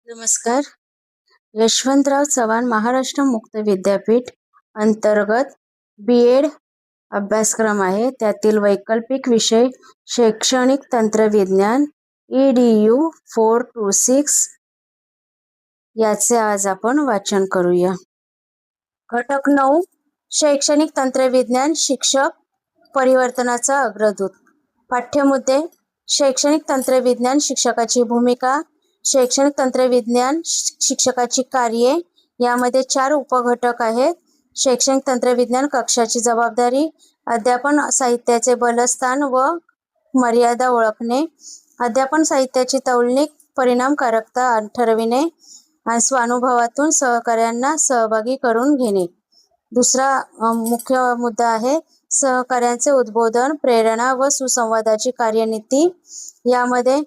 नमस्कार. यशवंतराव चव्हाण महाराष्ट्र मुक्त विद्यापीठ अंतर्गत B.Ed अभ्यासक्रम आहे. त्यातील वैकल्पिक विषय शैक्षणिक तंत्रविज्ञान EDU 426 याचे आज आपण वाचन करूया. घटक 9 शैक्षणिक तंत्रविज्ञान शिक्षक परिवर्तनाचा अग्रदूत. पाठ्यमुद्दे शैक्षणिक तंत्रविज्ञान शिक्षकाची भूमिका, शैक्षणिक तंत्रविज्ञान शिक्षकाची कार्ये. यामध्ये 4 उपघटक आहेत. शैक्षणिक तंत्रविज्ञान कक्षाची जबाबदारी, अध्यापन साहित्याचे बलस्थान व मर्यादा ओळखणे, अध्यापन साहित्याची तौलनिक परिणामकारकता ठरविणे आणि स्वानुभवातून सहकार्यांना सहभागी करून घेणे. दुसरा मुख्य मुद्दा आहे सहकार्यांचे उद्बोधन, प्रेरणा व सुसंवादाची कार्यनीती. यामध्ये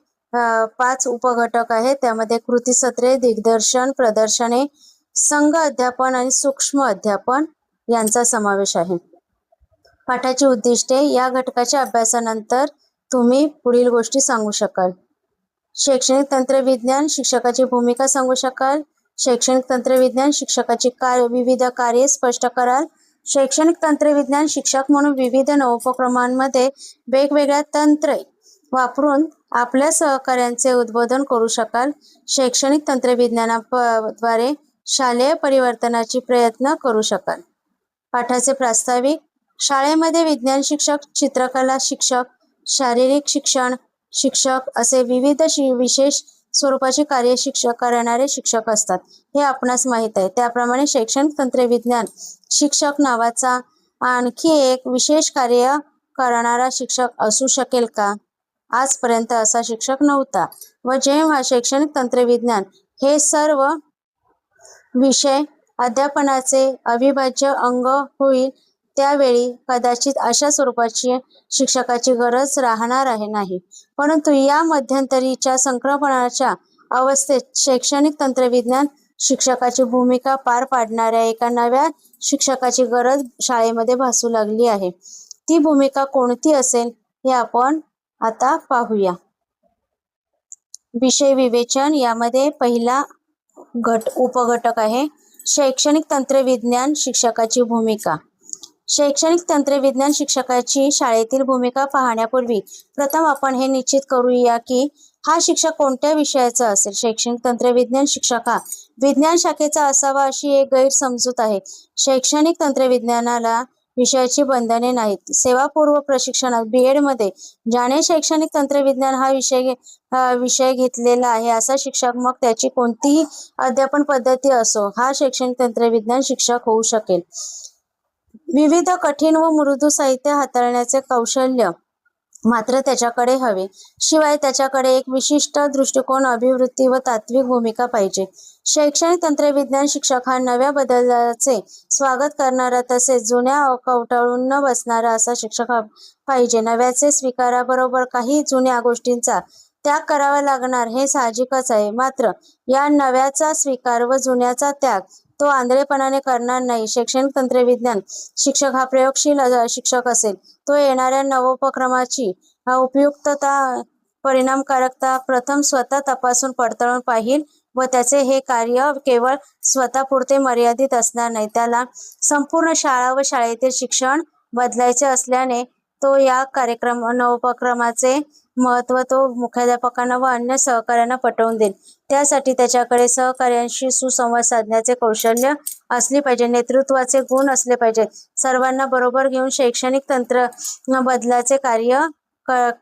5 उपघटक आहेत. त्यामध्ये कृतीसत्रे, दिग्दर्शन, प्रदर्शने, संघ अध्यापन आणि सूक्ष्म अध्यापन यांचा समावेश आहे. पाठाची उद्दिष्टे. या घटकाच्या अभ्यासानंतर तुम्ही पुढील गोष्टी सांगू शकाल. शैक्षणिक तंत्रविज्ञान शिक्षकाची भूमिका सांगू शकाल. शैक्षणिक तंत्रविज्ञान शिक्षकाची विविध कार्ये स्पष्ट कराल. शैक्षणिक तंत्रविज्ञान शिक्षक म्हणून विविध नवोपक्रमांमध्ये वेगवेगळ्या तंत्रे वापरून आपल्या सहकार्यांचे उद्बोधन करू शकाल. शैक्षणिक तंत्रविज्ञानाद्वारे शालेय परिवर्तनाची प्रयत्न करू शकाल. पाठाचे प्रास्ताविक. शाळेमध्ये विज्ञान शिक्षक, चित्रकला शिक्षक, शारीरिक शिक्षण शिक्षक असे विविध विशेष स्वरूपाची कार्य करणारे शिक्षक असतात, हे आपणास माहीत आहे. त्याप्रमाणे शैक्षणिक तंत्रविज्ञान शिक्षक नावाचा आणखी एक विशेष कार्य करणारा शिक्षक असू शकेल का? आजपर्यंत असा शिक्षक नव्हता व जेव्हा शैक्षणिक तंत्रविज्ञान हे सर्व विषय अध्यापनाचे अविभाज्य अंग होईल त्यावेळी कदाचित अशा स्वरूपाची शिक्षकाची गरज राहणार नाही. परंतु या मध्यंतरीच्या संक्रमणाच्या अवस्थेत शैक्षणिक तंत्रविज्ञान शिक्षकाची भूमिका पार पाडणाऱ्या एका नव्या शिक्षकाची गरज शाळेमध्ये भासू लागली आहे. ती भूमिका कोणती असेल हे आपण आता पाहूया. विषय विवेचन. यामध्ये पहिला उपघटक आहे शैक्षणिक तंत्रविज्ञान शिक्षकाची भूमिका. शैक्षणिक तंत्रविज्ञान शिक्षकाची शाळेतील भूमिका पाहण्यापूर्वी प्रथम आपण हे निश्चित करूया की हा शिक्षक कोणत्या विषयाचा असेल. शैक्षणिक तंत्रविज्ञान शिक्षक हा विज्ञान शाखेचा असावा अशी एक गैरसमजूत आहे. शैक्षणिक तंत्रविज्ञानाला विषयाची बंधने नाहीत. सेवापूर्व प्रशिक्षणात B.Ed मध्ये ज्याने शैक्षणिक तंत्रविज्ञान हा विषय घेतलेला आहे असा शिक्षक, मग त्याची कोणतीही अध्यापन पद्धती असो, हा शैक्षणिक तंत्रविज्ञान शिक्षक होऊ शकेल. विविध कठीण व मृदू साहित्य हाताळण्याचे कौशल्य मात्र त्याच्याकडे हवे. शिवाय त्याच्याकडे एक विशिष्ट दृष्टिकोन, अभिवृत्ती व तात्विक भूमिका पाहिजे. शैक्षणिक तंत्रविज्ञान शिक्षक हा नव्या बदलाचे स्वागत करणारा तसेच जुन्या कवटाळून न बसणारा असा शिक्षक पाहिजे. नव्याचे स्वीकाराबरोबर काही जुन्या गोष्टींचा त्याग करावा लागणार हे साहजिकच आहे. मात्र या नव्याचा स्वीकार व जुन्याचा त्याग तो आंधळेपणाने करणार नाही. शैक्षणिक तंत्रविज्ञान शिक्षक हा प्रयोगशील शिक्षक असेल. तो येणाऱ्या नवोपक्रमाची उपयुक्तता, परिणामकारकता प्रथम स्वतः तपासून पडताळून पाहिल व त्याचे हे कार्य केवळ स्वतःपुरते मर्यादित असणार नाही. त्याला संपूर्ण शाळा व शाळेतील शिक्षण बदलायचे असल्याने तो या नवोपक्रमाचे महत्त्व तो मुख्याध्यापकांना व अन्य सहकाऱ्यांना पटवून देईल. त्यासाठी त्याच्याकडे सहकार्यांशी सुसंवाद साधण्याचे कौशल्य असले पाहिजे, नेतृत्वाचे गुण असले पाहिजेत. सर्वांना बरोबर घेऊन शैक्षणिक तंत्र बदलाचे कार्य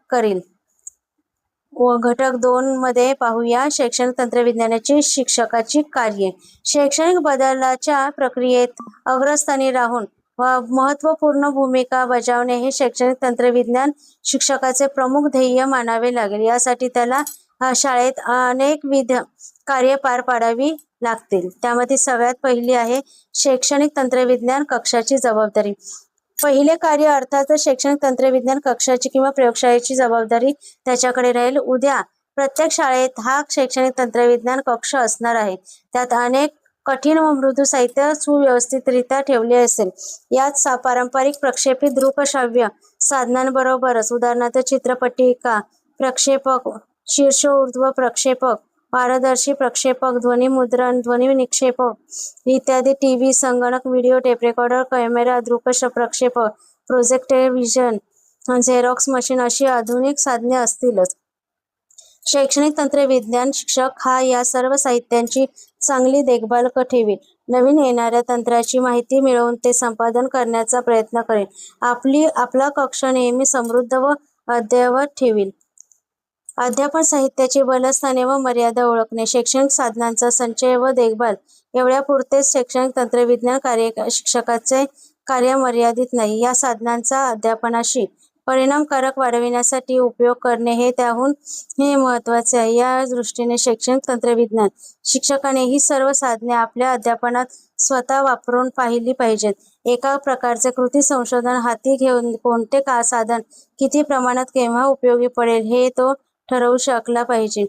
करील. व घटक 2 मध्ये पाहूया शैक्षणिक तंत्रविज्ञानाची शिक्षकाची कार्ये. शैक्षणिक बदलाच्या प्रक्रियेत अग्रस्थानी राहून महत्त्वपूर्ण भूमिका बजावणे हे शैक्षणिक तंत्रविज्ञान शिक्षकाचे प्रमुख ध्येय मानावे लागेल. यासाठी त्याला शाळेत अनेकविध कार्य पार पाडावी लागतील. त्यामध्ये सगळ्यात पहिली आहे शैक्षणिक तंत्रविज्ञान कक्षाची जबाबदारी. पहिले कार्य अर्थातच शैक्षणिक तंत्रविज्ञान कक्षाची किंवा प्रयोगशाळेची जबाबदारी त्याच्याकडे राहील. उद्या प्रत्येक शाळेत हा शैक्षणिक तंत्रविज्ञान कक्ष असणार आहे. त्यात अनेक कठीण व मृदू साहित्य सुव्यवस्थितरित्या ठेवले असेल. यात पारंपरिक प्रक्षेपित दृकश्राव्य साधनांबरोबरच उदाहरणार्थ चित्रपटिका, प्रक्षेपक, शीर्ष ऊर्ध्व प्रक्षेपक पारदर्शी प्रक्षेपक, ध्वनी मुद्रण, ध्वनी निक्षेपक इत्यादी, टीव्ही, संगणक, व्हिडिओ टेप रेकॉर्डर, कॅमेरा, दृक्श्य प्रक्षेपक, प्रोजेक्टर, विजन, झेरॉक्स मशीन अशी आधुनिक साधने असतीलच. शैक्षणिक तंत्रविज्ञान शिक्षक हा या सर्व साहित्यांची चांगली देखभाल ठेवील. नवीन येणाऱ्या तंत्राची माहिती मिळवून ते संपादन करण्याचा प्रयत्न करेल. आपला कक्ष नेहमी समृद्ध व अद्ययावत ठेवील. अध्यापन साहित्याची बलस्थाने व मर्यादा ओळखणे. शैक्षणिक साधनांचा संचय व देखभाल एवढ्यापुरतेच शैक्षणिक तंत्रविज्ञान शिक्षकाचे कार्य मर्यादित नाही. या साधनांचा अध्यापनाशी परिणामकारक वाढविण्यासाठी उपयोग करणे हे त्याहून महत्त्वाचे आहे. या दृष्टीने शैक्षणिक तंत्रविज्ञान शिक्षकाने ही सर्व साधने आपल्या अध्यापनात स्वतः वापरून पाहिली पाहिजेत. एका प्रकारचे कृती संशोधन हाती घेऊन कोणते साधन किती प्रमाणात केव्हा उपयोगी पडेल हे तो ठरवू शकला पाहिजे.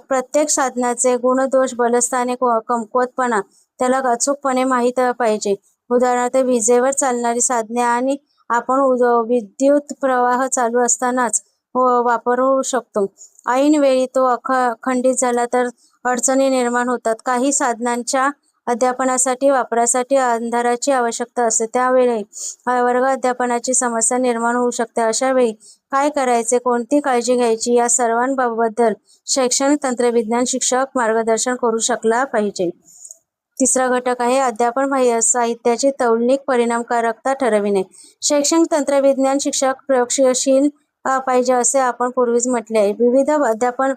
प्रत्येक साधनाचे गुणदोष, बलस्थाने, कमकुवतपणा त्याला अचूकपणे माहीत पाहिजे. उदाहरणार्थ विजेवर चालणारी साधने आणि आपण विद्युत प्रवाह चालू असतानाच वापरू शकतो. ऐनवेळी तो खंडित झाला तर अडचणी निर्माण होतात. काही साधनांच्या अध्यापनासाठी वापरासाठी अंधाराची आवश्यकता असते. त्यावेळी वर्ग अध्यापनाची समस्या निर्माण होऊ शकते. अशा वेळी काय करायचे, कोणती काळजी घ्यायची या सर्वांबद्दल शैक्षणिक तंत्रविज्ञान शिक्षक मार्गदर्शन करू शकला पाहिजे. तिसरा घटक आहे अध्यापन साहित्याची तौलनिक परिणामकारकता ठरविणे. शैक्षणिक तंत्रविज्ञान शिक्षक प्रयोगशील पाहिजे असे आपण पूर्वीच म्हटले आहे. विविध अध्यापन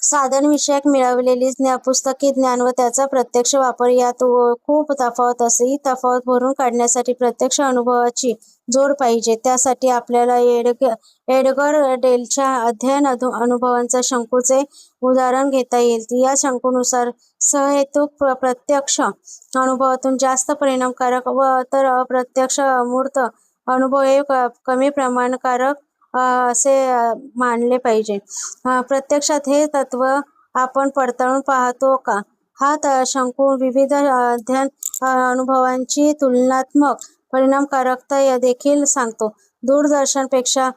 साधनविषयक मिळवलेली पुस्तकी ज्ञान व त्याचा प्रत्यक्ष वापर यात खूप तफावत असते. ही तफावत भरून काढण्यासाठी प्रत्यक्ष अनुभवाची जोड पाहिजे. त्यासाठी आपल्याला एडगर डेलच्या अध्ययन अनुभवांचा शंकूचे उदाहरण घेता येईल. या शंकूनुसार सहेतुक प्रत्यक्ष अनुभवातून जास्त परिणामकारक व तर अप्रत्यक्ष अमूर्त अनुभव हे कमी प्रमाणकारक असे मानले पाहिजे. प्रत्यक्षात हे तत्व आपण पडताळून पाहतो का? हा शंकू विविध अध्ययन अनुभवांची तुलनात्मक परिणामकारकता देखील सांगतो. दूरदर्शनपेक्षा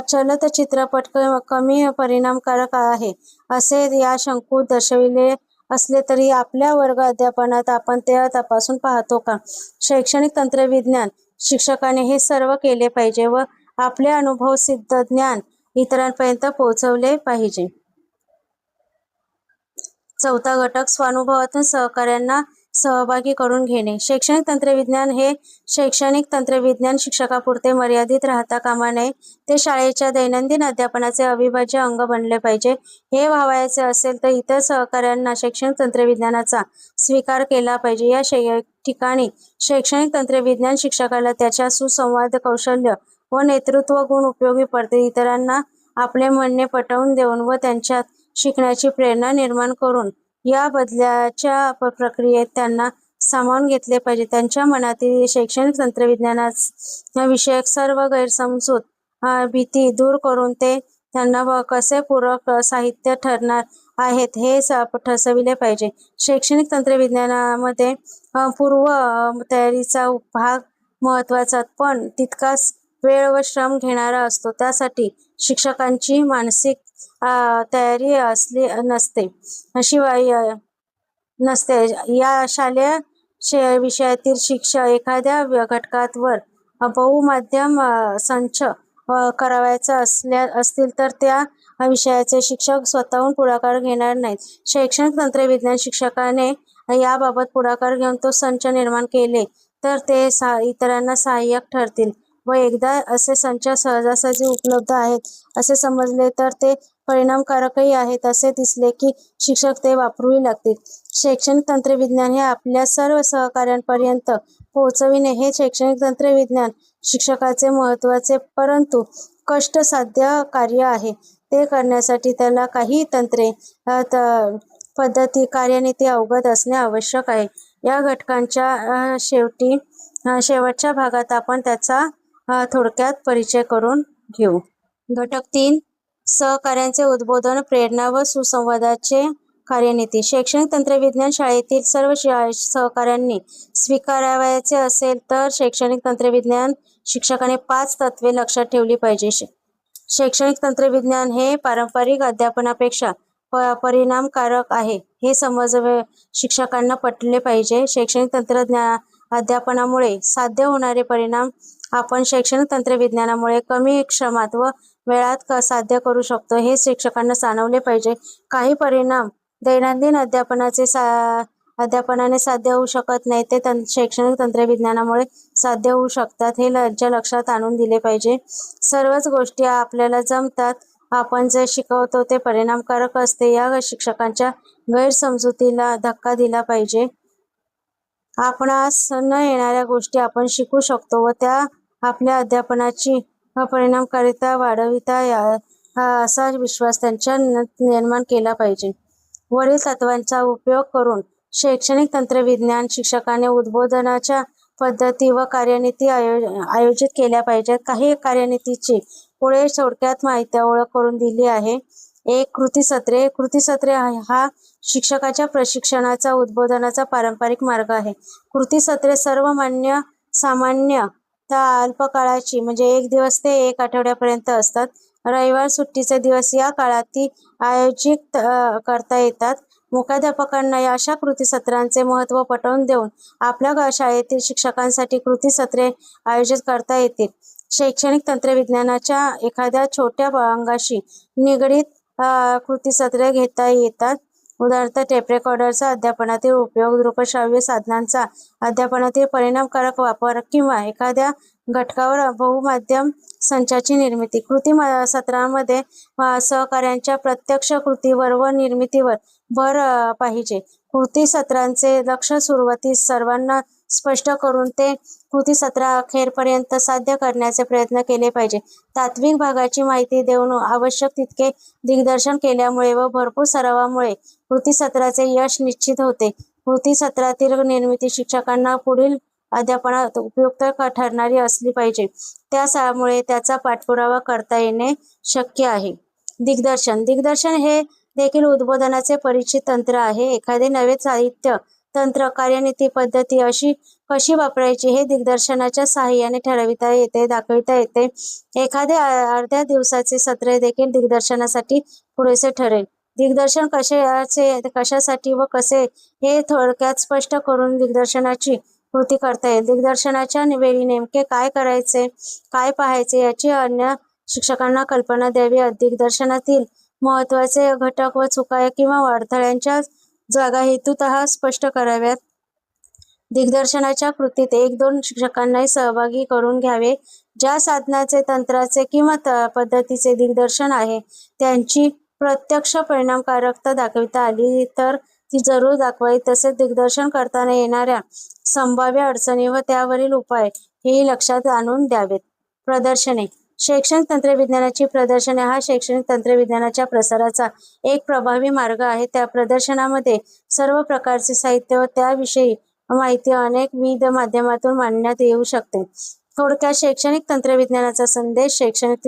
चलत चित्रपट कमी परिणामकारक आहे असे या शंकूत दर्शविले असले तरी आपल्या वर्ग अध्यापनात आपण ते तपासून पाहतो का? शैक्षणिक तंत्रविज्ञान शिक्षकाने हे सर्व केले पाहिजे व आपले अनुभवसिद्ध ज्ञान इतरांपर्यंत पोहोचवले पाहिजे. चौथा घटक स्वानुभवातून सहकाऱ्यांना सहभागी करून घेणे. शैक्षणिक तंत्रविज्ञान हे शैक्षणिक तंत्रविज्ञान शिक्षकापुरते मर्यादित राहता कामा नये. ते शाळेच्या दैनंदिन अध्यापनाचे अविभाज्य अंग बनले पाहिजे. हे व्हावयाचे असेल तर इतर सहकाऱ्यांना शैक्षणिक तंत्रविज्ञानाचा स्वीकार केला पाहिजे. या ठिकाणी शैक्षणिक तंत्रविज्ञान शिक्षकाला त्याच्या सुसंवाद कौशल्य व नेतृत्व गुण उपयोगी पडते. इतरांना आपले म्हणणे पटवून देऊन व त्यांच्यात शिकण्याची प्रेरणा निर्माण करून या बदलाच्या प्रक्रियेत त्यांना सामावून घेतले पाहिजे. त्यांच्या मनातील शैक्षणिक तंत्रविज्ञानाविषयक सर्व गैरसमजूत, भीती दूर करून ते त्यांना कसे पूरक साहित्य ठरणार आहेत हे ठसविले पाहिजे. शैक्षणिक तंत्रविज्ञानामध्ये पूर्व तयारीचा भाग महत्त्वाचा पण तितकाच वेळ व श्रम घेणारा असतो. त्यासाठी शिक्षकांची मानसिक तयारी नसते. या शालेय विषयातील एखाद्या घटकावर बहुमाध्यम संच करावयाचा असतील तर त्या विषयाचे शिक्षक स्वतःहून पुढाकार घेणार नाहीत. शैक्षणिक तंत्रविज्ञान शिक्षकाने याबाबत पुढाकार घेऊन तो संच निर्माण केले तर ते इतरांना सहाय्यक ठरतील व एकदा असे संच सहजासहजी उपलब्ध आहेत असे समजले तर ते परिणामकारकही आहेत असे दिसले की शिक्षक ते वापरूही लागतील. शैक्षणिक तंत्रविज्ञान हे आपल्या सर्व सहकाऱ्यांपर्यंत पोहोचविणे हे शैक्षणिक तंत्रविज्ञान शिक्षकाचे महत्त्वाचे परंतु कष्टसाध्य कार्य आहे. ते करण्यासाठी त्याला काही तंत्रे, पद्धती, कार्यनीती अवगत असणे आवश्यक आहे. या घटकांच्या शेवटच्या भागात आपण त्याचा थोडक्यात परिचय करून घेऊ. घटक 3 सहकार्यांचे उद्बोधन, प्रेरणा व सुसंवादाचे कार्यनीती. शैक्षणिक तंत्रविज्ञान शाळेतील सर्व सहकाऱ्यांनी स्वीकारावयाचे असेल तर शैक्षणिक तंत्रविज्ञान शिक्षकाने 5 तत्त्वे लक्षात ठेवली पाहिजे. शैक्षणिक तंत्रविज्ञान हे पारंपरिक अध्यापनापेक्षा परिणामकारक आहे हे शिक्षकांना पटले पाहिजे. शैक्षणिक तंत्रज्ञान अध्यापनामुळे साध्य होणारे परिणाम आपण शैक्षणिक तंत्रविज्ञानामुळे कमी श्रमात व वेळात साध्य करू शकतो हे शिक्षकांना जाणवले पाहिजे. काही परिणाम दैनंदिन अध्यापनाने साध्य होऊ शकत नाही ते शैक्षणिक तंत्रविज्ञानामुळे साध्य होऊ शकतात हे लक्षात आणून दिले पाहिजे. सर्वच गोष्टी आपल्याला जमतात, आपण जे शिकवतो ते परिणामकारक असते या शिक्षकांच्या गैरसमजुतीला धक्का दिला पाहिजे. आपणास न येणाऱ्या गोष्टी आपण शिकू शकतो व त्या आपल्या अध्यापनाची परिणामकारिता वाढविता असा विश्वास त्यांच्या निर्माण केला पाहिजे. वरील तत्वांचा उपयोग करून शैक्षणिक तंत्रविज्ञान शिक्षकाने उद्बोधनाच्या पद्धती व कार्यनीती आयोजित केल्या पाहिजेत. काही कार्यनीतीची पुढे थोडक्यात माहिती ओळख करून दिली आहे. 1. कृतीसत्रे. कृतीसत्रे हा शिक्षकाच्या प्रशिक्षणाचा उद्बोधनाचा पारंपरिक मार्ग आहे. कृतीसत्रे सामान्य अल्पकाळाची म्हणजे 1 दिवस ते 1 आठवड्यापर्यंत असतात. रविवार सुट्टीचे दिवस या काळात ती आयोजित करता येतात. मुख्याध्यापकांना अशा कृतीसत्रांचे महत्त्व पटवून देऊन आपल्या शाळेतील शिक्षकांसाठी कृतीसत्रे आयोजित करता येतील. शैक्षणिक तंत्रविज्ञानाच्या एखाद्या छोट्या अंगाशी निगडीत कृतीसत्रे घेता येतात. उदाहरणार्थ टेप रेकॉर्डरचा अध्यापनातील उपयोग, दृकश्राव्य साधनांचा अध्यापनातील परिणामकारक वापर किंवा एखाद्या घटकावर बहुमाध्यम संचाची निर्मिती. कृती सत्रामध्ये सहकार्यांच्या प्रत्यक्ष कृतीवर व निर्मितीवर भर पाहिजे. कृती सत्रांचे लक्ष सुरुवातीस सर्वांना स्पष्ट करून ते कृती सत्राअखेरपर्यंत साध्य करण्याचे प्रयत्न केले पाहिजे. तात्विक भागाची माहिती देऊन आवश्यक तितके दिग्दर्शन केल्यामुळे व भरपूर सरावामुळे कृती सत्राचे यश निश्चित होते. कृती सत्रातील निर्मिती शिक्षकांना पुढील अध्यापनात उपयुक्त ठरणारी असली पाहिजे. त्यामुळे त्याचा पाठपुरावा करता येणे शक्य आहे. दिग्दर्शन हे देखील उद्बोधनाचे परिचित तंत्र आहे. एखादे नवे साहित्य, तंत्र, कार्यनीती, पद्धती कशी वापरायची हे दिग्दर्शनाच्या साहाय्याने ठरविता येते, दाखविता येते. एखादे अर्ध्या दिवसाचे सत्र देखील दिग्दर्शनासाठी पुरेसे ठरेल. दिग्दर्शन कशासाठी व कसे हे थोडक्यात स्पष्ट करून दिग्दर्शनाची कृती करता येईल. दिग्दर्शनाच्या वेळी नेमके काय करायचे, काय पाहायचे याची अन्य शिक्षकांना कल्पना द्यावी. दिग्दर्शनातील महत्त्वाचे घटक व चुका किंवा अडथळ्यांच्या जागा हेतुतः स्पष्ट कराव्यात. दिग्दर्शनाच्या कृतीत 1-2 शिक्षकांनाही सहभागी करून घ्यावे. ज्या साधनाचे, तंत्राचे किंवा पद्धतीचे दिग्दर्शन आहे त्यांची प्रत्यक्ष परिणामकारकता दाखविता आली तर ती जरूर दाखवावी. तसेच दिग्दर्शन करताना येणाऱ्या संभाव्य अडचणी व त्यावरील उपाय हेही लक्षात आणून द्यावेत. प्रदर्शने. शैक्षणिक तंत्रविज्ञानाची प्रदर्शने हा शैक्षणिक तंत्रविज्ञानाच्या प्रसाराचा एक प्रभावी मार्ग आहे. त्या प्रदर्शनामध्ये सर्व प्रकारचे साहित्य व त्याविषयी माहिती विविध माध्यमातून मांडण्यात येऊ शकते. थोडक्यात शैक्षणिक तंत्रविज्ञानाचा संदेश शैक्षणिक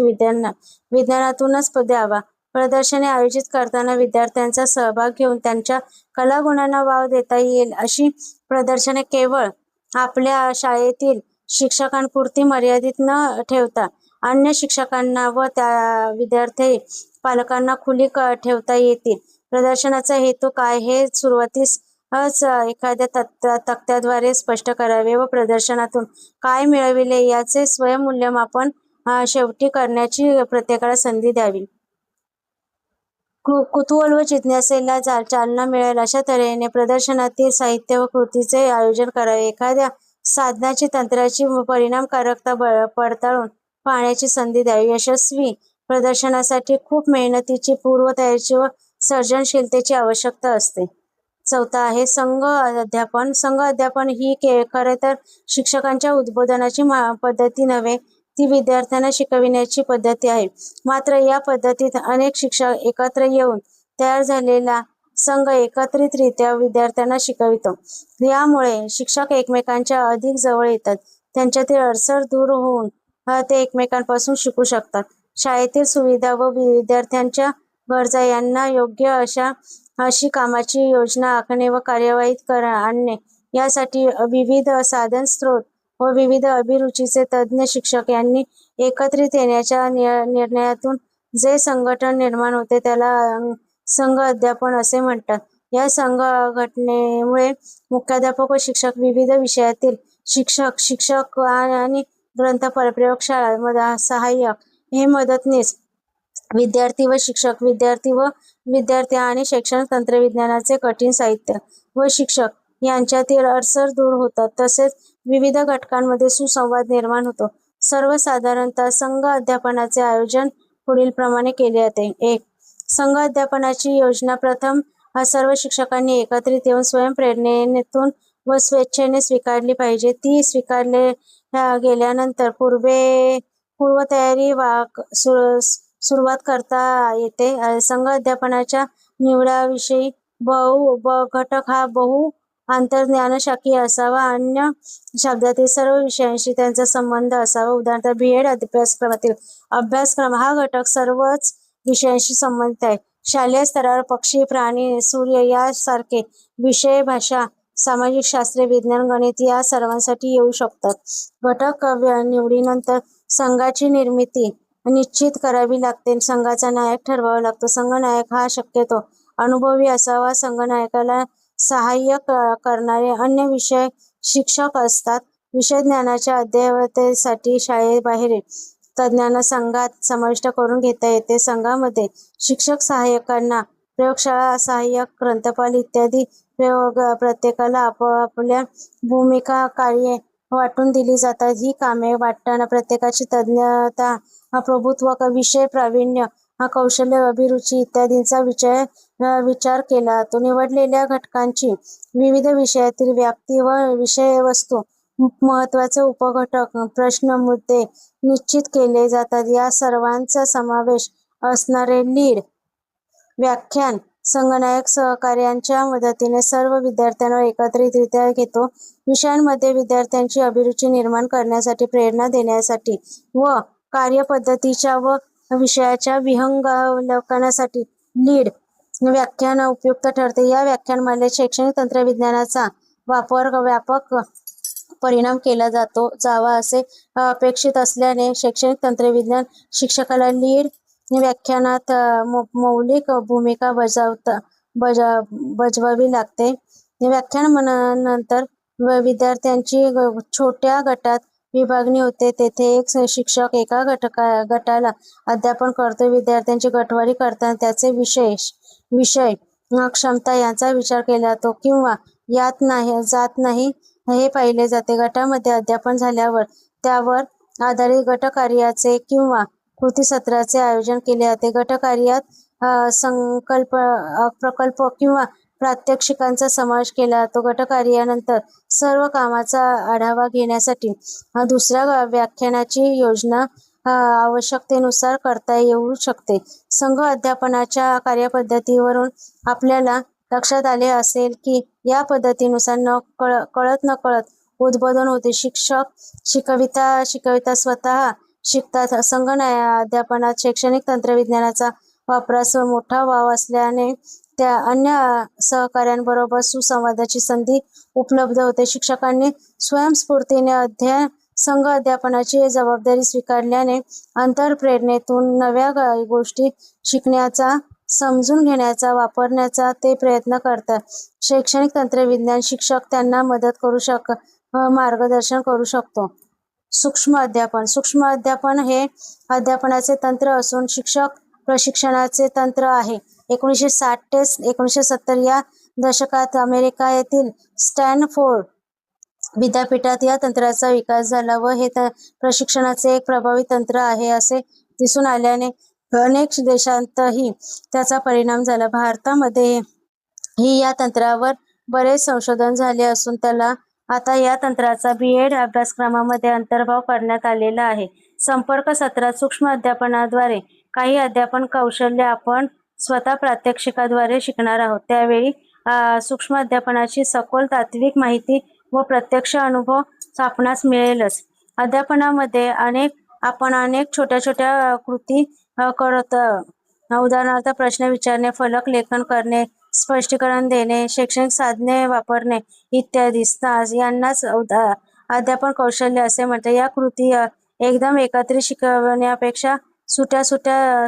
विज्ञानातूनच द्यावा. प्रदर्शने आयोजित करताना विद्यार्थ्यांचा सहभाग घेऊन त्यांच्या कलागुणांना वाव देता येईल अशी प्रदर्शने केवळ आपल्या शाळेतील शिक्षकांपुरती मर्यादित न ठेवता अन्य शिक्षकांना व त्या विद्यार्थी पालकांना खुली ठेवता येतील. प्रदर्शनाचा हेतू काय हे सुरुवातीस एखाद्या तक्त्याद्वारे स्पष्ट करावे व प्रदर्शनातून काय मिळविले याचे स्वयंमूल्यमापन शेवटी करण्याची प्रत्येकाला संधी द्यावी. कुतूहल व जिज्ञासेला चालना मिळेल अशा तऱ्हेने प्रदर्शनातील साहित्य व कृतीचे आयोजन करावे. एखाद्या साधनाची, तंत्राची परिणामकारकता पडताळून पाहण्याची संधी द्यावी. यशस्वी प्रदर्शनासाठी खूप मेहनतीची, पूर्वतयारीची व सर्जनशीलतेची आवश्यकता असते. 4 आहे संघ अध्यापन. संघ अध्यापन ही खरे तर शिक्षकांच्या उद्बोधनाची पद्धती नव्हे, ती विद्यार्थ्यांना शिकविण्याची पद्धती आहे. मात्र या पद्धतीत अनेक शिक्षक एकत्र येऊन तयार झालेला संघ एकत्रितरित्या विद्यार्थ्यांना शिकवितो. यामुळे शिक्षक एकमेकांच्या अधिक जवळ येतात. त्यांच्यातील अडसर दूर होऊन ते एकमेकांपासून शिकू शकतात. शाळेतील सुविधा व विद्यार्थ्यांच्या गरजा यांना योग्य अशी कामाची योजना आखणे व कार्यवाहीत आणणे यासाठी विविध साधन स्रोत व विविध अभिरुचीचे तज्ज्ञ शिक्षक यांनी एकत्रित येण्याच्या निर्णयातून जे संघटन निर्माण होते त्याला संघ अध्यापन असे म्हणतात. या संघटनेमुळे मुख्याध्यापक व शिक्षक, विविध विषयातील शिक्षक आणि प्रयोगशाळा सहाय्यक हे मदतनीस, विद्यार्थी व शिक्षक, विद्यार्थी आणि शैक्षणिक तंत्रविज्ञानाचे कठीण साहित्य व शिक्षक यांच्यातील अडसर दूर होतात. तसेच विविध घटकांमध्ये सुसंवाद निर्माण होतो. सर्वसाधारणतः संघ अध्यापनाचे आयोजन पुढील प्रमाणे केले जाते. 1. संघ अध्यापनाची योजना. प्रथम सर्व शिक्षकांनी एकत्रित येऊन स्वयंप्रेरणेतून व स्वेच्छेने स्वीकारली पाहिजे. ती स्वीकारले गेल्यानंतर पूर्वतयारी सुरुवात करता येते. संघ अध्यापनाच्या निवडाविषयी घटक हा बहु आंतरज्ञानशाखीय असावा. अन्य शब्दातील सर्व विषयांशी त्यांचा संबंध असावा. उदाहरणार्थ B.Ed अभ्यासक्रमातील अभ्यासक्रम हा घटक सर्वच विषयांशी संबंधित आहे. शालेय स्तरावर पक्षी, प्राणी, सूर्य यासारखे विषय, भाषा, सामाजिक शास्त्रे, विज्ञान, गणित या सर्वांसाठी येऊ शकतात. घटक निवडीनंतर संघाची निर्मिती निश्चित करावी लागते. संघाचा नायक ठरवावा लागतो. संघनायक हा शक्यतो अनुभवी असावा. संघनायकाला सहाय्य करणारे अन्य विषय शिक्षक असतात. विषय ज्ञानाच्या अद्ययावतेसाठी शाळेबाहेरील तज्ज्ञांना संघात समाविष्ट करून घेता येते. संघामध्ये शिक्षक सहाय्यकांना प्रयोगशाळा सहाय्यक, ग्रंथपाल इत्यादी प्रत्येकाला आपापल्या भूमिका, कार्ये वाटून दिली जातात. ही कामे वाटताना प्रत्येकाची तज्ञता, प्रभुत्व, विषय प्रावीण्य, कौशल्य, अभिरुची इत्यादींचा विचार केला जातो. निवडलेल्या घटकांची विविध विषयातील व्याप्ती व विषयवस्तू, महत्त्वाचे उपघटक, प्रश्न, मुद्दे निश्चित केले जातात. या सर्वांचा समावेश असणारे लीड व्याख्यान संघनायक सहकार्यांच्या मदतीने सर्व विद्यार्थ्यांवर एकत्रितरित्या घेतो. विषयांमध्ये विद्यार्थ्यांची अभिरुची निर्माण करण्यासाठी, प्रेरणा देण्यासाठी व कार्यपद्धतीच्या व विषयाच्या विहंगावलोकनासाठी लीड व्याख्यान उपयुक्त ठरते. या व्याख्यानमालेत शैक्षणिक तंत्रविज्ञानाचा व्यापक परिणाम केला जावा असे अपेक्षित असल्याने शैक्षणिक तंत्रविज्ञान शिक्षकाला लीड व्याख्यानात मौलिक भूमिका बजवावी लागते. व्याख्यानानंतर विद्यार्थ्यांची छोट्या गटात विभागणी होते. तेथे एक शिक्षक एका गटाला अध्यापन करतो. विद्यार्थ्यांची गटवारी करताना त्याचे विषय क्षमता यांचा विचार केला जातो किंवा जात नाही हे पाहिले जाते. गटामध्ये अध्यापन झाल्यावर त्यावर आधारित गटकार्याचे किंवा कृतीसत्राचे आयोजन केले जाते. गटकार्यात प्रकल्प किंवा प्रात्यक्षिकांचा समावेश केला जातो. गटकार्यानंतर सर्व कामाचा आढावा घेण्यासाठी दुसऱ्या व्याख्यानाची योजना आवश्यकतेनुसार करता येऊ शकते. संघ अध्यापनाच्या कार्यपद्धतीवरून आपल्याला लक्षात आले असेल की या पद्धतीनुसार कळत नकळत उद्बोधन होते. शिक्षक शिकविता स्वतः शिकतात. संघ अध्यापनात शैक्षणिक तंत्रविज्ञानाचा वापरास मोठा वाव असल्याने त्या अन्य सहकाऱ्यांबरोबर सुसंवादाची संधी उपलब्ध होते. शिक्षकांनी स्वयंस्फूर्तीने संघ अध्यापनाची जबाबदारी स्वीकारल्याने अंतर्प्रेरणेतून नव्या गोष्टी शिकण्याचा, समजून घेण्याचा, वापरण्याचा ते प्रयत्न करतात. शैक्षणिक तंत्रविज्ञान शिक्षक त्यांना मदत मार्गदर्शन करू शकतो. सूक्ष्म अध्यापन हे अध्यापनाचे तंत्र असून शिक्षक प्रशिक्षणाचे तंत्र आहे. 1960 ते 1970 या दशकात अमेरिका येथील स्टॅनफोर्ड विद्यापीठात या तंत्राचा विकास झाला व हे प्रशिक्षणाचे एक प्रभावी तंत्र आहे असे दिसून आल्याने अनेक देशांतही त्याचा परिणाम झाला. भारतामध्ये ही या तंत्रावर बरेच संशोधन झाले असून त्याला आता या तंत्राचा B.Ed अभ्यासक्रमामध्ये अंतर्भाव करण्यात आलेला आहे. संपर्क सत्रात सूक्ष्म अध्यापनाद्वारे काही अध्यापन कौशल्य आपण स्वतः प्रात्यक्षिकाद्वारे शिकणार आहोत. त्यावेळी सूक्ष्म अध्यापनाची सखोल तात्विक माहिती व प्रत्यक्ष अनुभव आपणास मिळेलच. अध्यापनामध्ये आपण अनेक छोट्या छोट्या कृती करत. उदाहरणार्थ प्रश्न विचारणे, फलक लेखन करणे, स्पष्टीकरण देणे, शैक्षणिक साधने वापरणे इत्यादी यांनाच अध्यापन कौशल्य असे म्हणतात. या कृती एकदम एकत्रित शिकवण्यापेक्षा सुट्या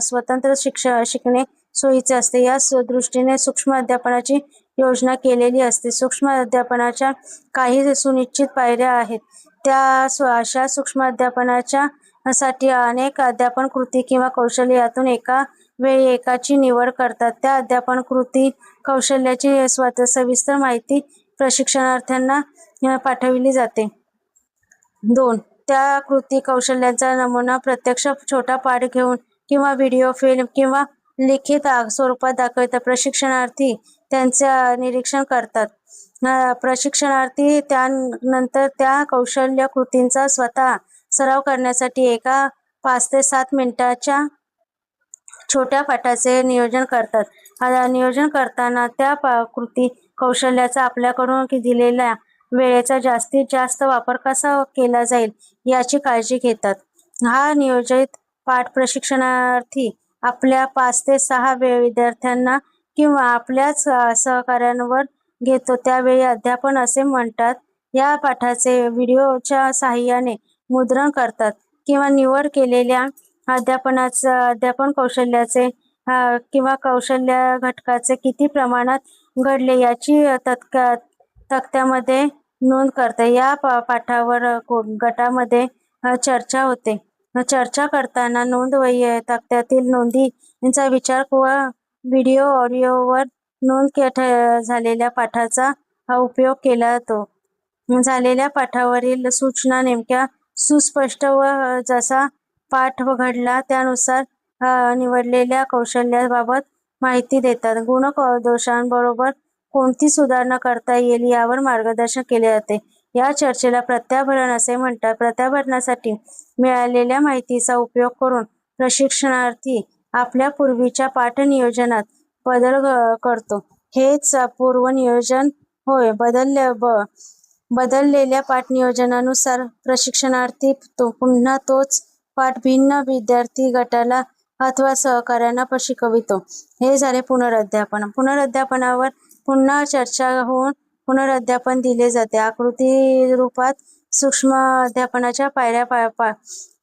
स्वतंत्र शिकणे सोयीचे असते. या दृष्टीने सूक्ष्म अध्यापनाची योजना केलेली असते. सूक्ष्म अध्यापनाच्या काही सुनिश्चित पायऱ्या आहेत. अशा सूक्ष्म अध्यापनाच्या साठी अनेक अध्यापन कृती किंवा कौशल्य यातून एका वेळी एकाची निवड करतात. त्या अध्यापन कृती कौशल्याची सविस्तर माहिती प्रशिक्षणार्थ्यांना पाठविली जाते. 2. त्या कृती कौशल्यांचा नमुना प्रत्यक्ष छोटा पाठ घेऊन किंवा व्हिडिओ फिल्म किंवा लिखित स्वरूपात दाखवितात. प्रशिक्षणार्थी त्यांचे निरीक्षण करतात. प्रशिक्षणार्थी त्यानंतर त्या कौशल्य कृतींचा स्वतः सराव करण्यासाठी एका 5 ते 7 मिनिटाच्या छोट्या पाठाचे नियोजन करतात. नियोजन करताना त्या कृती कौशल्याचा आपल्याकडून दिलेल्या वेळेचा जास्तीत जास्त वापर कसा केला जाईल याची काळजी घेतात. हा नियोजित पाठ प्रशिक्षणार्थी आपल्या 5 ते 6 विद्यार्थ्यांना किंवा आपल्याच सहकाऱ्यांवर घेतो त्यावेळी अध्यापन असे म्हणतात. या पाठाचे व्हिडिओच्या साहाय्याने मुद्रण करतात किंवा निवड केलेल्या अध्यापन कौशल्याचे किंवा कौशल्य घटकाचे किती प्रमाणात घडले याची तक्त्यामध्ये नोंद करतात. या पाठावर गटामध्ये चर्चा होते. चर्चा करताना नोंदवही तक्त्यातील नोंदींचा विचार व व्हिडिओ ऑडिओवर नोंद झालेल्या पाठाचा उपयोग केला जातो. झालेल्या पाठावरील सूचना नेमक्या सुस्पष्ट व जसा पाठ घडला त्यानुसार निवडलेल्या कौशल्याबाबत माहिती देतात. गुणदोषांबरोबर कोणती सुधारणा करता येईल यावर मार्गदर्शन केले जाते. या चर्चेला प्रत्याभरण असे म्हणतात. प्रत्याभरणासाठी मिळालेल्या माहितीचा उपयोग करून प्रशिक्षणार्थी आपल्या पूर्वीच्या पाठ नियोजनात बदल करतो. हेच पूर्वनियोजन होय. बदललेल्या पाठ नियोजनानुसार प्रशिक्षणार्थी पुन्हा तोच पाठ भिन्न विद्यार्थी गटाला अथवा सहकाऱ्यांना शिकवितो. हे झाले पुनरअध्यापन. पुनरअध्यापनावर पुन्हा चर्चा होऊन पुनरअध्यापन दिले जाते. आकृती रूपात सूक्ष्म अध्यापनाच्या पायऱ्या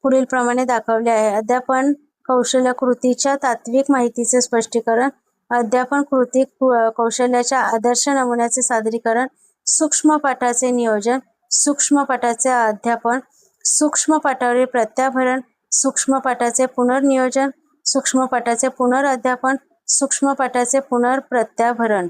पुढील प्रमाणे दाखवल्या आहे. अध्यापन कौशल्य कृतीच्या तात्विक माहितीचे स्पष्टीकरण, अध्यापन कृती कौशल्याच्या आदर्श नमुन्याचे सादरीकरण, सूक्ष्म पाठाचे नियोजन, सूक्ष्म पाठाचे अध्यापन, सूक्ष्म पाठावरील प्रत्याभरण, सूक्ष्म पाठाचे पुनर्नियोजन, सूक्ष्म पाठाचे पुनरअध्यापन, सूक्ष्म पाठाचे पुनर्प्रत्याभरण.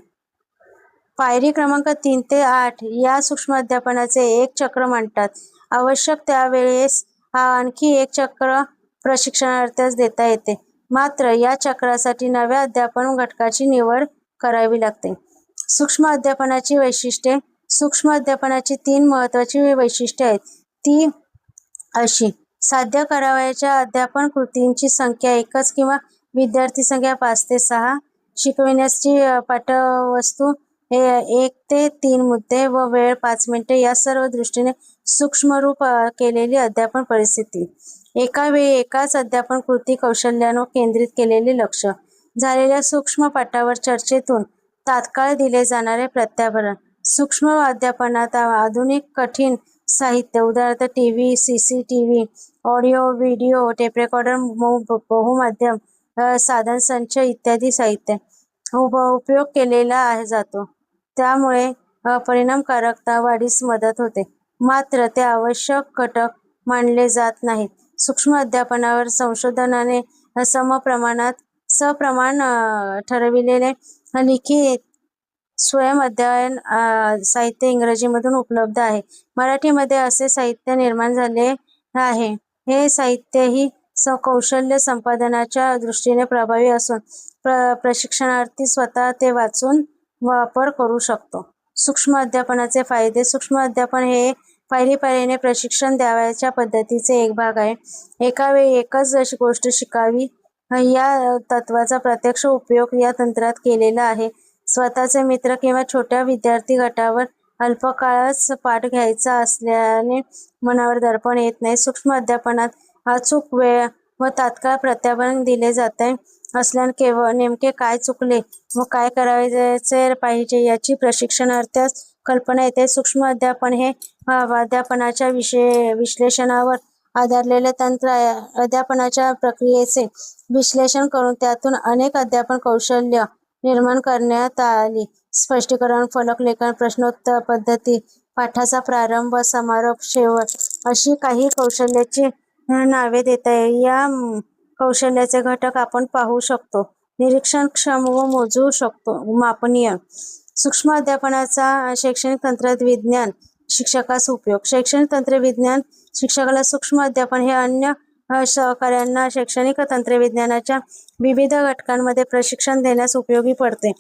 पायरी क्रमांक 3 ते 8 या सूक्ष्म अध्यापनाचे एक चक्र म्हणतात. आवश्यक त्यावेळेस आणखी एक चक्र प्रशिक्षणार्थ्यास देता येते. मात्र या चक्रासाठी नव्या अध्यापन घटकाची निवड करावी लागते. सूक्ष्म अध्यापनाची वैशिष्ट्ये. सूक्ष्म अध्यापनाची 3 महत्त्वाची वैशिष्ट्ये आहेत. ती अशी: साध्य करावयाच्या अध्यापन कृतींची संख्या एकच किंवा विद्यार्थी संख्या 5 ते 6, शिकविण्याची पाठवस्तू 1 ते 3 मुद्दे व वेळ 5 मिनिटे या सर्व दृष्टीने सूक्ष्मरूप केलेली अध्यापन परिस्थिती. एका वेळी एकाच अध्यापन कृती कौशल्यावर केंद्रित केलेले लक्ष. झालेल्या सूक्ष्म पाठावर चर्चेतून तात्काळ दिले जाणारे प्रत्याभरण. सूक्ष्म अध्यापनात आधुनिक कठीण साहित्य उदाहरणार्थ TV, CCTV, audio, video, tape recorder, बहुमाध्यम साधन संच इत्यादी साहित्य उपयोग केलेला जातो. त्यामुळे परिणामकारकता वाढीस मदत होते. मात्र ते आवश्यक घटक मानले जात नाहीत. सूक्ष्म अध्यापनावर संशोधनाने सप्रमाण ठरविलेले लिखित स्वयंअध्ययन साहित्य इंग्रजीमधून उपलब्ध आहे. मराठीमध्ये असे साहित्य निर्माण झाले आहे. हे साहित्यही कौशल्य संपादनाच्या दृष्टीने प्रभावी असून प्रशिक्षणार्थी स्वतः ते वाचून वापर करू शकतो. सूक्ष्म अध्यापनाचे फायदे. सूक्ष्म अध्यापन हे पायरीपायरीने प्रशिक्षण द्यावयाच्या पद्धतीचे एक भाग आहे. एका वेळी एकच गोष्ट शिकावी या तत्त्वाचा प्रत्यक्ष उपयोग या तंत्रात केलेला आहे. स्वतःचे मित्र किंवा छोट्या विद्यार्थी गटावर अल्पकाळच पाठ घ्यायचा असल्याने मनावर दडपण येत नाही. सूक्ष्म अध्यापनात अचूक वेळ व तात्काळ प्रत्याभरण दिले जाते असल्याने नेमके काय चुकले व काय करायचे पाहिजे याची प्रशिक्षणार्थ्यास कल्पना येते. सूक्ष्म अध्यापन हे अध्यापनाच्या विश्लेषणावर आधारलेले तंत्र आहे. अध्यापनाच्या प्रक्रियेचे विश्लेषण करून त्यातून अनेक अध्यापन कौशल्य निर्माण करण्यात आली. स्पष्टीकरण, फलकलेखन, प्रश्नोत्तर पद्धती, पाठाचा प्रारंभ, समारोप, शेवट अशी काही कौशल्याची नावे देता येईल. या कौशल्याचे घटक आपण पाहू शकतो. निरीक्षणक्षम व मोजू शकतो. मापनीय. सूक्ष्म अध्यापनाचा शैक्षणिक तंत्रविज्ञान शिक्षकास उपयोग. शैक्षणिक तंत्रविज्ञान शिक्षकाला सूक्ष्म अध्यापन हे अन्य सहकाऱ्यांना शैक्षणिक तंत्रविज्ञानाच्या विविध घटकांमध्ये प्रशिक्षण देण्यास उपयोगी पडते.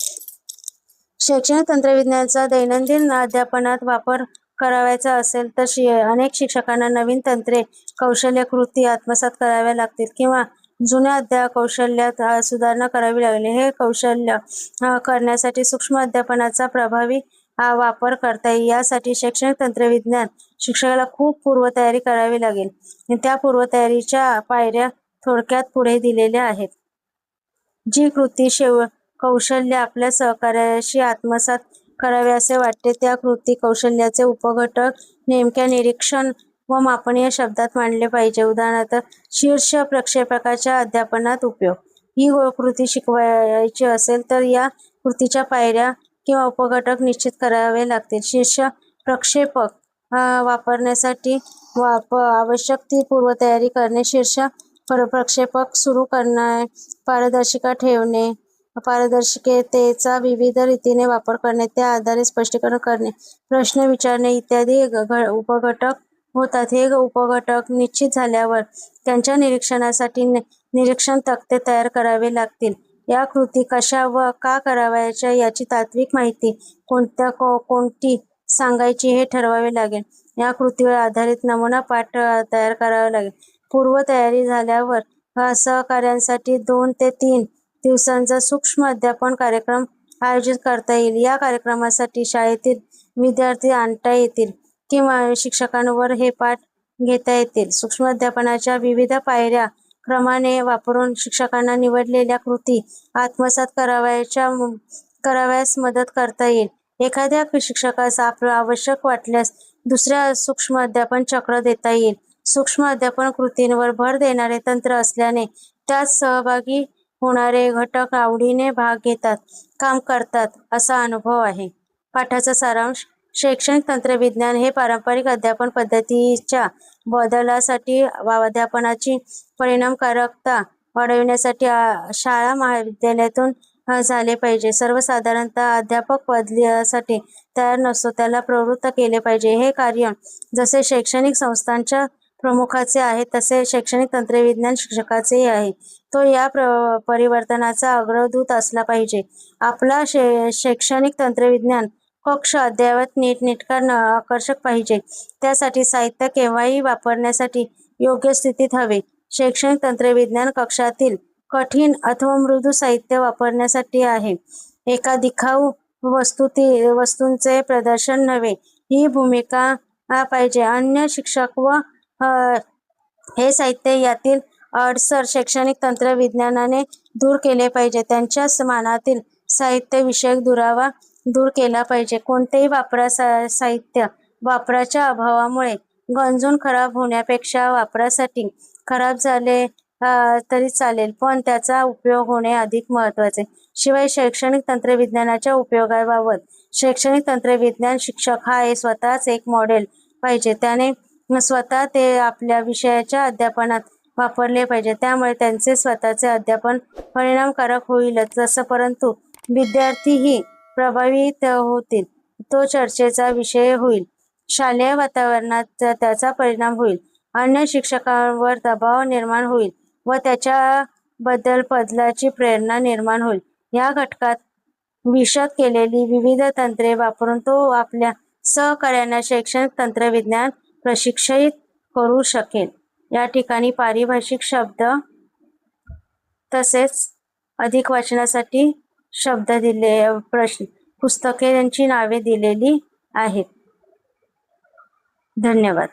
शैक्षणिक तंत्रविज्ञानाचा दैनंदिन अध्यापनात वापर करावयाचा असेल तर अनेक शिक्षकांना नवीन तंत्रे, कौशल्य, कृती आत्मसात कराव्या लागतील किंवा जुन्या कौशल्यात सुधारणा करावी लागेल. हे कौशल्य करण्यासाठी सूक्ष्म अध्यापनाचा प्रभावी वापर करता येईल. यासाठी शैक्षणिक तंत्रविज्ञान शिक्षकाला खूप पूर्वतयारी करावी लागेल. त्या पूर्वतयारीच्या पायऱ्या थोडक्यात पुढे दिलेल्या आहेत. जी कृती कौशल्य आपल्या सहकार्याशी आत्मसात करावे असे वाटते त्या कृती कौशल्याचे उपघटक नेमक्या निरीक्षण व मापनीय शब्दात मांडले पाहिजे. उदाहरणार्थ, शीर्ष प्रक्षेपकाच्या अध्यापनात उपयोग. ही कृती शिकवायची असेल तर या कृतीच्या पायऱ्या किंवा उपघटक निश्चित करावे लागतील. शीर्ष प्रक्षेपक वापरण्यासाठी आवश्यक ती पूर्वतयारी करणे, शीर्ष प्रक्षेपक सुरू करणे, पारदर्शिका ठेवणे, पारदर्शिकेचा विविध रीतीने वापर करणे, त्या आधारे स्पष्टीकरण करणे, प्रश्न विचारणे इत्यादी उपघटक होतात. हे उपघटक निश्चित झाल्यावर त्यांच्या निरीक्षणासाठी निरीक्षण तक्ते तयार करावे लागतील. या कृती कशा व का करावयाच्या याची तात्विक माहिती कोणती सांगायची हे ठरवावे लागेल. या कृतीवर आधारित नमुना पाठ तयार करावा लागेल. पूर्वतयारी झाल्यावर सहकार्यांसाठी 2 ते 3 दिवसांचा सूक्ष्म अध्यापन कार्यक्रम आयोजित करता येईल. या कार्यक्रमासाठी शाळेतील विद्यार्थी आणता येतील किंवा शिक्षकांवर हे पाठ घेता येतील. सूक्ष्म अध्यापनाच्या विविध पायऱ्या क्रमाने वापरून शिक्षकांना निवडलेल्या कृती आत्मसात करावयास मदत करता येईल. एखाद्या शिक्षकास आवश्यक वाटल्यास दुसऱ्या सूक्ष्म अध्यापन चक्र देता येईल. सूक्ष्म अध्यापन कृतींवर भर देणारे तंत्र असल्याने त्यात सहभागी होणारे घटक आवडीने भाग घेतात, काम करतात असा अनुभव आहे. पाठाचा सारांश. शैक्षणिक तंत्रविज्ञान हे पारंपरिक अध्यापन पद्धतीच्या बदलासाठी अध्यापनाची परिणामकारकता वाढविण्यासाठी शाळा महाविद्यालयातून झाले पाहिजे. सर्वसाधारणतः अध्यापक बदलीसाठी तयार नसतो, त्याला प्रवृत्त केले पाहिजे. हे कार्य जसे शैक्षणिक संस्थांच्या प्रमुखाचे आहे तसे शैक्षणिक तंत्रविज्ञान शिक्षकाचेही आहे. तो या परिवर्तनाचा अग्रदूत असला पाहिजे. आपला शैक्षणिक तंत्रविज्ञान कक्ष अद्ययावत, नीटनेटका, आकर्षक पाहिजे. त्यासाठी साहित्य केव्हाही वापरण्यासाठी योग्य स्थितीत हवे. शैक्षणिक तंत्रविज्ञान कक्षातील कठीण अथवा मृदू साहित्य वापरण्यासाठी आहे, एका दिखाऊ वस्तूंचे प्रदर्शन नव्हे, ही भूमिका पाहिजे. अन्य शिक्षक व हे साहित्य यातील अडसर शैक्षणिक तंत्रविज्ञानाने दूर केले पाहिजे. त्यांच्या मानातील साहित्य विषयक दुरावा दूर केला पाहिजे. कोणतेही साहित्य वापराच्या अभावामुळे गंजून खराब होण्यापेक्षा वापरासाठी खराब झाले तरी चालेल, पण त्याचा उपयोग होणे अधिक महत्त्वाचे. शिवाय शैक्षणिक तंत्रविज्ञानाच्या उपयोगाबाबत शैक्षणिक तंत्रविज्ञान शिक्षक हा स्वतःच एक मॉडेल पाहिजे. त्याने स्वतः ते आपल्या विषयाच्या अध्यापनात वापरले पाहिजे. त्यामुळे त्यांचे स्वतःचे अध्यापन परिणामकारक होईलच, परंतु विद्यार्थीही प्रभावित होतील. तो चर्चेचा विषय होईल. शालेय वातावरणात त्याचा परिणाम होईल. अन्य शिक्षकांवर दबाव निर्माण होईल व त्याच्याबद्दल बदलाची प्रेरणा निर्माण होईल. या घटकात विशद केलेली विविध तंत्रे वापरून तो आपल्या सहकार्यांना शैक्षणिक तंत्रविज्ञान प्रशिक्षित करू शकेल. या ठिकाणी पारिभाषिक शब्द तसेच अधिक वाचनासाठी शब्द पुस्तके यांची नावे दिलेली आहेत. धन्यवाद.